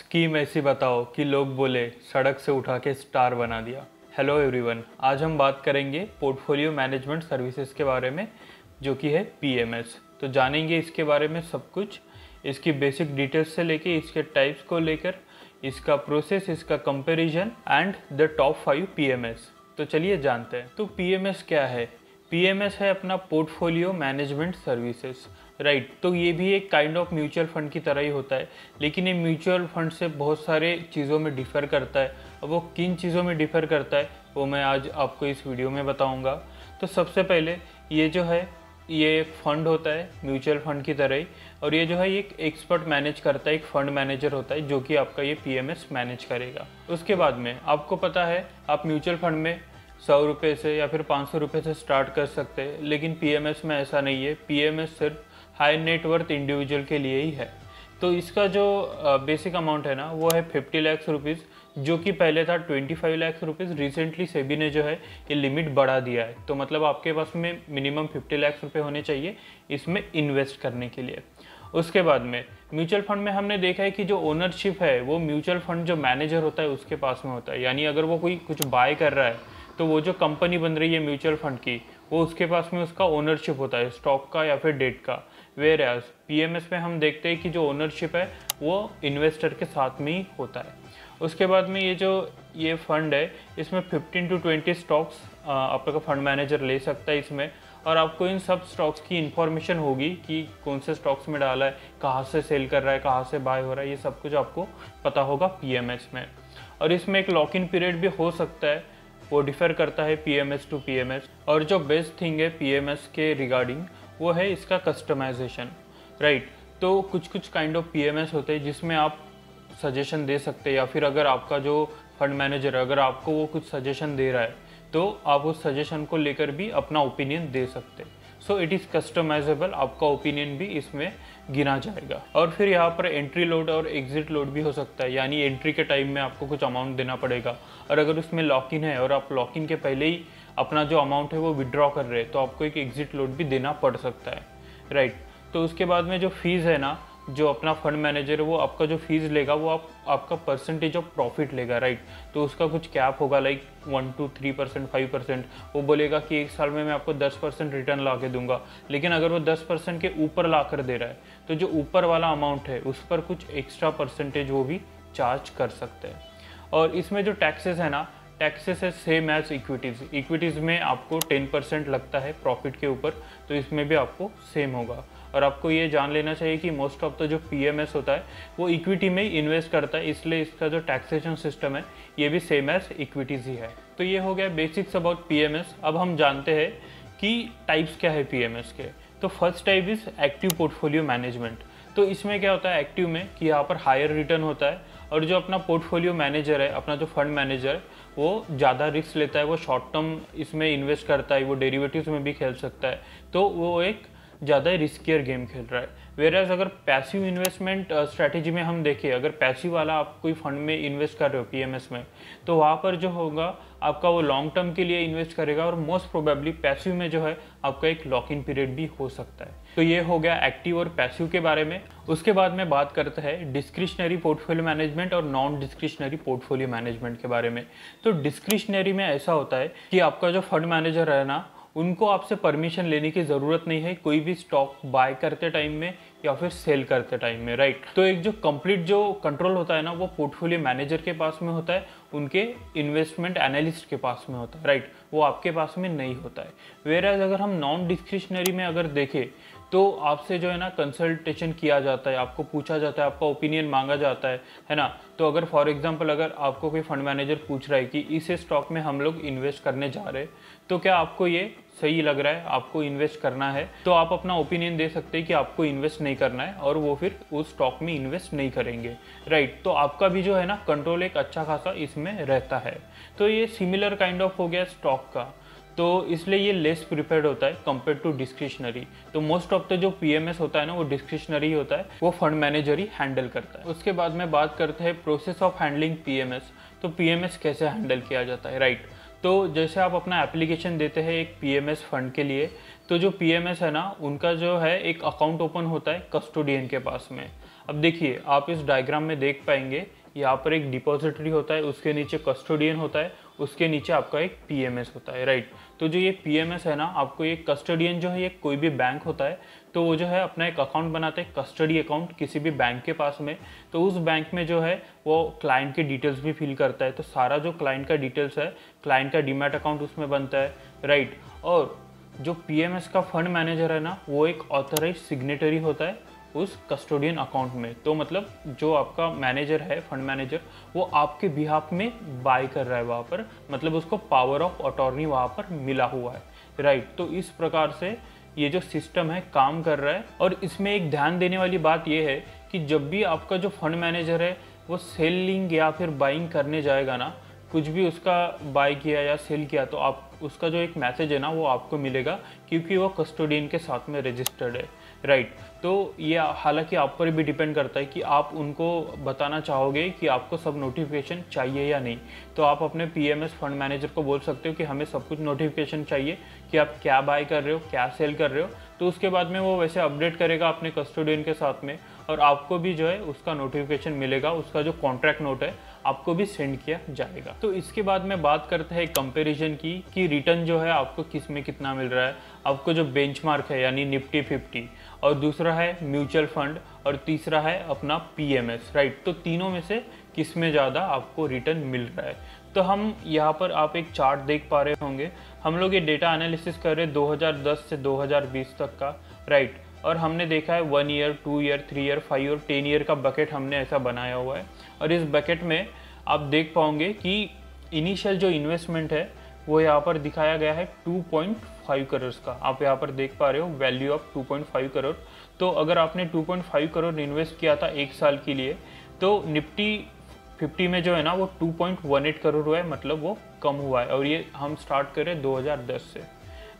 Scheme ऐसी बताओ कि लोग बोले सड़क से उठा के स्टार बना दिया। हेलो एवरीवन, आज हम बात करेंगे पोर्टफोलियो मैनेजमेंट सर्विसेज के बारे में, जो कि है पीएमएस। तो जानेंगे इसके बारे में सब कुछ, इसकी बेसिक डिटेल्स से लेके इसके टाइप्स को लेकर, इसका प्रोसेस, इसका comparison and the top 5 PMS. तो चलिए जानते हैं। तो पीएमएस क्या है? पीएमएस है अपना पोर्टफोलियो मैनेजमेंट सर्विसेज, राइट। तो ये भी एक काइंड ऑफ म्यूचुअल फंड की तरह ही होता है, लेकिन ये म्यूचुअल फंड से बहुत सारे चीज़ों में डिफ़र करता है। अब वो किन चीज़ों में डिफ़र करता है वो मैं आज आपको इस वीडियो में बताऊंगा। तो सबसे पहले ये जो है ये एक फंड होता है म्यूचुअल फंड की तरह ही, और ये जो है एक एक्सपर्ट मैनेज करता है, एक फंड मैनेजर होता है जो कि आपका ये पीएमएस मैनेज करेगा। उसके बाद में आपको पता है आप म्यूचुअल फंड में 100 रुपये से या फिर 500 रुपये से स्टार्ट कर सकते हैं, लेकिन पीएमएस में ऐसा नहीं है। पीएमएस सिर्फ हाई नेटवर्थ इंडिविजुअल के लिए ही है। तो इसका जो बेसिक अमाउंट है ना वो है 50 लाख रुपीज़, जो कि पहले था 25 लाख रुपीज़। रिसेंटली सेबी ने जो है ये लिमिट बढ़ा दिया है, तो मतलब आपके पास में मिनिमम 50 लाख रुपये होने चाहिए इसमें इन्वेस्ट करने के लिए। उसके बाद में म्यूचुअल फंड में हमने देखा है कि जो ओनरशिप है वो म्यूचुअल फंड जो मैनेजर होता है उसके पास में होता है। यानी अगर वो कोई कुछ बाय कर रहा है तो वो जो कंपनी बन रही है म्यूचुअल फंड की, वो उसके पास में उसका ओनरशिप होता है, स्टॉक का या फिर डेट का। वेयर एज पीएमएस में हम देखते हैं कि जो ओनरशिप है वो इन्वेस्टर के साथ में ही होता है। उसके बाद में ये फंड है, इसमें 15 to 20 स्टॉक्स आपका फंड मैनेजर ले सकता है इसमें, और आपको इन सब स्टॉक्स की इन्फॉर्मेशन होगी कि कौन से स्टॉक्स में डाला है, कहाँ से सेल कर रहा है, कहाँ से बाय हो रहा है, ये सब कुछ आपको पता होगा पीएमएस में। और इसमें एक लॉक इन पीरियड भी हो सकता है, वो डिफ़र करता है पीएमएस टू पीएमएस। और जो बेस्ट थिंग है पीएमएस के रिगार्डिंग वो है इसका कस्टमाइजेशन, राइट। तो कुछ काइंड ऑफ पीएमएस होते हैं जिसमें आप सजेशन दे सकते हैं, या फिर अगर आपका जो फंड मैनेजर है अगर आपको वो कुछ सजेशन दे रहा है तो आप उस सजेशन को लेकर भी अपना ओपिनियन दे सकते हैं। सो इट इज़ कस्टमाइजेबल, आपका ओपिनियन भी इसमें गिना जाएगा। और फिर यहाँ पर एंट्री लोड और एग्जिट लोड भी हो सकता है, यानी एंट्री के टाइम में आपको कुछ अमाउंट देना पड़ेगा, और अगर उसमें लॉक इन है और आप लॉक इन के पहले ही अपना जो अमाउंट है वो विड्रॉ कर रहे हैं तो आपको एक एग्जिट लोड भी देना पड़ सकता है, राइट। तो उसके बाद में जो फीस है ना, जो अपना फंड मैनेजर है वो आपका जो फीस लेगा वो आपका परसेंटेज ऑफ प्रॉफिट लेगा, राइट। तो उसका कुछ कैप होगा, लाइक 1 to 3%, 5%। वो बोलेगा कि एक साल में मैं आपको 10% रिटर्न ला के दूंगा, लेकिन अगर वो 10% के ऊपर ला कर दे रहा है तो जो ऊपर वाला अमाउंट है उस पर कुछ एक्स्ट्रा परसेंटेज वो भी चार्ज कर सकते हैं। और इसमें जो टैक्सेस है ना, टैक्सेस है सेम एज इक्विटीज़ में आपको 10% लगता है प्रॉफिट के ऊपर, तो इसमें भी आपको सेम होगा। और आपको ये जान लेना चाहिए कि मोस्ट ऑफ द जो पीएमएस होता है वो इक्विटी में ही इन्वेस्ट करता है, इसलिए इसका जो टैक्सेशन सिस्टम है ये भी सेम एज इक्विटीज़ ही है। तो ये हो गया बेसिक्स अबाउट पीएमएस। अब हम जानते हैं कि टाइप्स क्या है पीएमएस के। तो first type is active portfolio management. तो इसमें क्या होता है एक्टिव में कि यहाँ पर हायर रिटर्न होता है, और जो अपना पोर्टफोलियो मैनेजर है, अपना जो फंड मैनेजर है वो ज़्यादा रिस्क लेता है, वो शॉर्ट टर्म इसमें इन्वेस्ट करता है, वो डेरिवेटिव्स में भी खेल सकता है, तो वो एक ज़्यादा रिस्कियर गेम खेल रहा है। वेराज अगर पैसिव इन्वेस्टमेंट स्ट्रैटेजी में हम देखें, अगर पैसिव वाला आप कोई फंड में इन्वेस्ट कर रहे हो पीएमएस में, तो वहाँ पर जो होगा आपका वो लॉन्ग टर्म के लिए इन्वेस्ट करेगा, और मोस्ट प्रोबेबली पैसिव में जो है आपका एक लॉक इन पीरियड भी हो सकता है। तो ये हो गया एक्टिव और पैसिव के बारे में। उसके बाद में बात करते हैं डिस्क्रिशनरी पोर्टफोलियो मैनेजमेंट और नॉन डिस्क्रिशनरी पोर्टफोलियो मैनेजमेंट के बारे में। तो डिस्क्रिशनरी में ऐसा होता है कि आपका जो फंड मैनेजर है ना, उनको आपसे परमिशन लेने की ज़रूरत नहीं है कोई भी स्टॉक बाय करते टाइम में या फिर सेल करते टाइम में, राइट। तो एक जो कंप्लीट जो कंट्रोल होता है ना वो पोर्टफोलियो मैनेजर के पास में होता है, उनके इन्वेस्टमेंट एनालिस्ट के पास में होता है, राइट। वो आपके पास में नहीं होता है। वेराज अगर हम नॉन डिस्क्रिशनरी में अगर देखें तो आपसे जो है ना कंसल्टेशन किया जाता है, आपको पूछा जाता है, आपका ओपिनियन मांगा जाता है ना। तो अगर फॉर एग्जांपल अगर आपको कोई फंड मैनेजर पूछ रहा है कि इस स्टॉक में हम लोग इन्वेस्ट करने जा रहे हैं, तो क्या आपको ये सही लग रहा है, आपको इन्वेस्ट करना है, तो आप अपना ओपिनियन दे सकते हैं कि आपको इन्वेस्ट नहीं करना है, और वो फिर उस स्टॉक में इन्वेस्ट नहीं करेंगे, राइट। तो आपका भी जो है ना कंट्रोल एक अच्छा खासा इसमें रहता है। तो ये सिमिलर काइंड ऑफ हो गया स्टॉक का, तो इसलिए ये लेस प्रिपेयर्ड होता है कंपेयर टू डिस्क्रिशनरी। तो मोस्ट ऑफ द जो पीएमएस होता है ना वो डिस्क्रिशनरी होता है, वो फंड मैनेजर ही हैंडल करता है। उसके बाद में बात करते हैं प्रोसेस ऑफ हैंडलिंग पीएमएस। तो पीएमएस कैसे हैंडल किया जाता है, राइट। तो जैसे आप अपना एप्लीकेशन देते हैं एक पीएमएस फंड के लिए, तो जो पीएमएस है ना उनका जो है एक अकाउंट ओपन होता है कस्टोडियन के पास में। अब देखिए आप इस डायग्राम में देख पाएंगे यहाँ पर एक डिपॉजिटरी होता है, उसके नीचे कस्टोडियन होता है, उसके नीचे आपका एक पीएमएस होता है, राइट। तो जो ये पीएमएस है ना, आपको ये कस्टोडियन जो है ये कोई भी बैंक होता है, तो वो जो है अपना एक अकाउंट बनाते हैं, कस्टडी अकाउंट किसी भी बैंक के पास में। तो उस बैंक में जो है वो क्लाइंट की डिटेल्स भी फिल करता है, तो सारा जो क्लाइंट का डिटेल्स है, क्लाइंट का डीमैट अकाउंट उसमें बनता है, राइट। और जो पीएमएस का फंड मैनेजर है ना, वो एक ऑथराइज सिग्नेटरी होता है उस कस्टोडियन अकाउंट में। तो मतलब जो आपका मैनेजर है, फंड मैनेजर, वो आपके बिहाफ में बाय कर रहा है वहाँ पर, मतलब उसको पावर ऑफ अटॉर्नी वहाँ पर मिला हुआ है, राइट। तो इस प्रकार से ये जो सिस्टम है काम कर रहा है। और इसमें एक ध्यान देने वाली बात ये है कि जब भी आपका जो फंड मैनेजर है वो सेलिंग या फिर बाइंग करने जाएगा ना, कुछ भी उसका बाय किया या सेल किया, तो आप उसका जो एक मैसेज है ना वो आपको मिलेगा, क्योंकि वो कस्टोडियन के साथ में रजिस्टर्ड है, राइट। तो ये हालांकि आप पर भी डिपेंड करता है कि आप उनको बताना चाहोगे कि आपको सब नोटिफिकेशन चाहिए या नहीं। तो आप अपने पीएमएस फंड मैनेजर को बोल सकते हो कि हमें सब कुछ नोटिफिकेशन चाहिए कि आप क्या बाय कर रहे हो, क्या सेल कर रहे हो। तो उसके बाद में वो वैसे अपडेट करेगा अपने कस्टोडियन के साथ में, और आपको भी जो है उसका नोटिफिकेशन मिलेगा, उसका जो कॉन्ट्रैक्ट नोट है आपको भी सेंड किया जाएगा। तो इसके बाद में बात करते हैं कंपैरिजन की कि रिटर्न जो है आपको किस में कितना मिल रहा है। आपको जो बेंचमार्क है यानी निफ्टी 50, और दूसरा है म्यूचुअल फंड, और तीसरा है अपना पीएमएस, राइट। तो तीनों में से किस में ज़्यादा आपको रिटर्न मिल रहा है। तो हम यहाँ पर आप एक चार्ट देख पा रहे होंगे, हम लोग ये डेटा एनालिसिस कर रहे हैं 2010 से 2020 तक का, राइट। और हमने देखा है 1 ईयर, 2 ईयर, 3 ईयर, 5 और 10 ईयर का बकेट हमने ऐसा बनाया हुआ है। और इस बकेट में आप देख पाओगे कि इनिशियल जो इन्वेस्टमेंट है वो यहाँ पर दिखाया गया है 2.5 करोड़ का। आप यहाँ पर देख पा रहे हो वैल्यू ऑफ 2.5 करोड़। तो अगर आपने 2.5 करोड़ इन्वेस्ट किया था 1 साल के लिए, तो निफ्टी 50 में जो है ना वो 2.18 करोड़ हुआ है, मतलब वो कम हुआ है। और ये हम स्टार्ट करें 2010 से,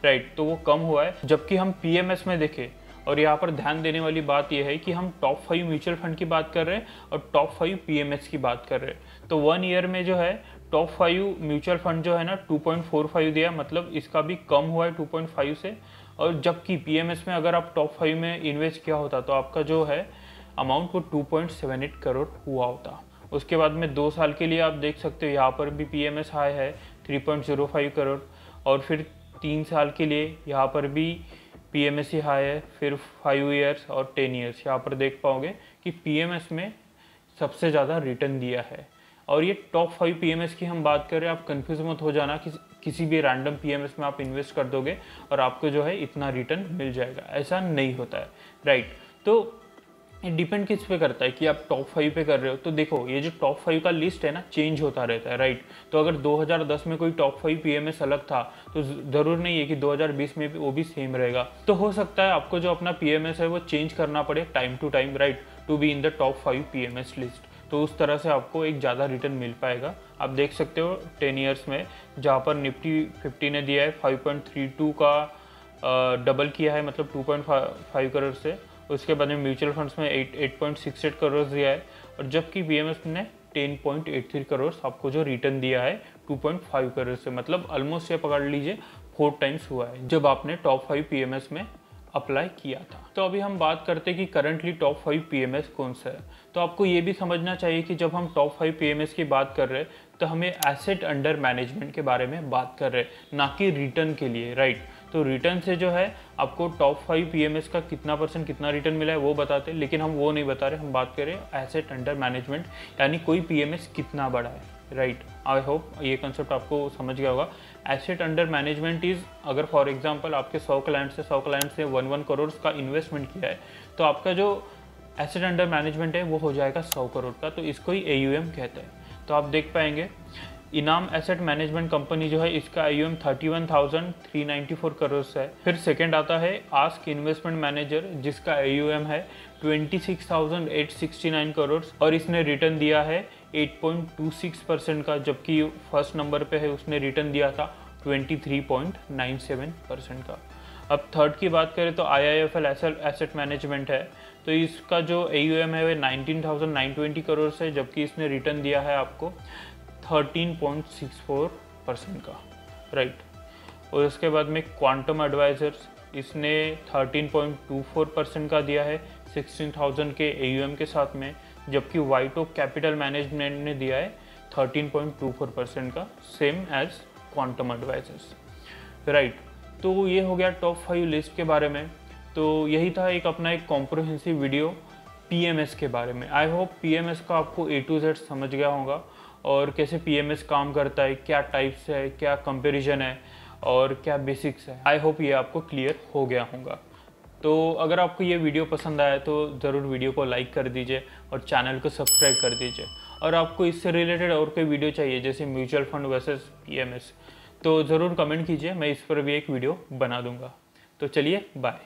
राइट। तो वो कम हुआ है। जबकि हम पीएमएस में देखें, और यहाँ पर ध्यान देने वाली बात यह है कि हम टॉप 5 म्यूचुअल फंड की बात कर रहे हैं और टॉप 5 पीएमएस की बात कर रहे हैं। तो 1 ईयर में जो है टॉप 5 म्यूचुअल फंड जो है ना 2.45 दिया, मतलब इसका भी कम हुआ है 2.5 से। और जबकि पीएमएस में अगर आप टॉप 5 में इन्वेस्ट किया होता तो आपका जो है अमाउंट वो 2.78 करोड़ हुआ होता। उसके बाद में 2 साल के लिए आप देख सकते हो यहाँ पर भी पीएमएस हाई है 3.05 करोड़। और फिर 3 साल के लिए यहाँ पर भी पीएमएस ही हाई है, फिर 5 ईयर्स और 10 ईयर्स। यहाँ पर देख पाओगे कि पीएमएस में सबसे ज़्यादा रिटर्न दिया है। और ये टॉप 5 पीएमएस की हम बात कर रहे हैं, आप कंफ्यूज मत हो जाना कि किसी भी रैंडम पीएमएस में आप इन्वेस्ट कर दोगे और आपको जो है इतना रिटर्न मिल जाएगा, ऐसा नहीं होता है, राइट। तो ये डिपेंड किस पे करता है कि आप टॉप 5 पे कर रहे हो। तो देखो ये जो टॉप 5 का लिस्ट है ना चेंज होता रहता है, राइट। तो अगर 2010 में कोई टॉप 5 पीएमएस अलग था तो ज़रूर नहीं है कि 2020 में भी वो भी सेम रहेगा। तो हो सकता है आपको जो अपना पीएमएस है वो चेंज करना पड़े time to time, right, to be in the top 5 PMS list. तो उस तरह से आपको एक ज़्यादा रिटर्न मिल पाएगा। आप देख सकते हो 10 ईयर्स में जहाँ पर निफ्टी 50 ने दिया है 5.32 का डबल किया है, मतलब 2.5 करोड़ से। उसके बाद में म्यूचुअल फंड्स में 8.68 करोड़ दिया है। और जबकि पीएमएस ने 10.83 करोड़ आपको जो रिटर्न दिया है 2.5 करोड़ से, मतलब ऑलमोस्ट ये पकड़ लीजिए 4 टाइम्स हुआ है जब आपने टॉप 5 पीएमएस में अप्लाई किया था। तो अभी हम बात करते हैं कि करंटली टॉप 5 पीएमएस कौन सा है। तो आपको ये भी समझना चाहिए कि जब हम टॉप 5 पीएमएस की बात कर रहे हैं तो हमें एसेट अंडर मैनेजमेंट के बारे में बात कर रहे हैं, ना कि रिटर्न के लिए, राइट। तो रिटर्न से जो है आपको टॉप 5 पीएमएस का कितना % कितना रिटर्न मिला है वो बताते हैं, लेकिन हम वो नहीं बता रहे, हम बात कर रहे हैं एसेट अंडर मैनेजमेंट, यानी कोई पीएमएस कितना बड़ा है, राइट। आई होप ये कंसेप्ट आपको समझ गया होगा। एसेट अंडर मैनेजमेंट इज़, अगर फॉर एग्जांपल आपके 100 क्लाइंट्स ने 1 करोड़ का इन्वेस्टमेंट किया है, तो आपका जो एसेट अंडर मैनेजमेंट है वो हो जाएगा 100 करोड़ का। तो इसको ही AUM कहते हैं। तो आप देख पाएंगे इनाम एसेट मैनेजमेंट कंपनी जो है इसका AUM 31,394 करोड़ है। फिर सेकंड आता है आस्क इन्वेस्टमेंट मैनेजर जिसका AUM है 26,869 करोड़ और इसने रिटर्न दिया है 8.26% का, जबकि फर्स्ट नंबर पे है उसने रिटर्न दिया था 23.97% का। अब थर्ड की बात करें तो IIFL एसेट मैनेजमेंट है। तो इसका जो AUM है वह 19,920 करोड़ है, जबकि इसने रिटर्न दिया है आपको 13.64% का, राइट। और उसके बाद में क्वांटम एडवाइजर्स, इसने 13.24% का दिया है 16,000 के AUM के साथ में, जबकि वाइट ओक कैपिटल मैनेजमेंट ने दिया है 13.24% का, same as Quantum Advisors. Right, तो ये हो गया टॉप 5 लिस्ट के बारे में। तो यही था एक अपना एक कॉम्प्रिहेंसिव वीडियो पीएमएस के बारे में। आई होप पीएमएस का आपको A to Z समझ गया होगा और कैसे पीएमएस काम करता है, क्या टाइप्स है, क्या कंपैरिजन है और क्या बेसिक्स है। आई होप ये आपको क्लियर हो गया होगा। तो अगर आपको ये वीडियो पसंद आया तो ज़रूर वीडियो को लाइक कर दीजिए और चैनल को सब्सक्राइब कर दीजिए। और आपको इससे रिलेटेड और कोई वीडियो चाहिए जैसे म्यूचुअल फंड वर्सेस पीएमएस, तो ज़रूर कमेंट कीजिए, मैं इस पर भी एक वीडियो बना दूंगा। तो चलिए, बाय।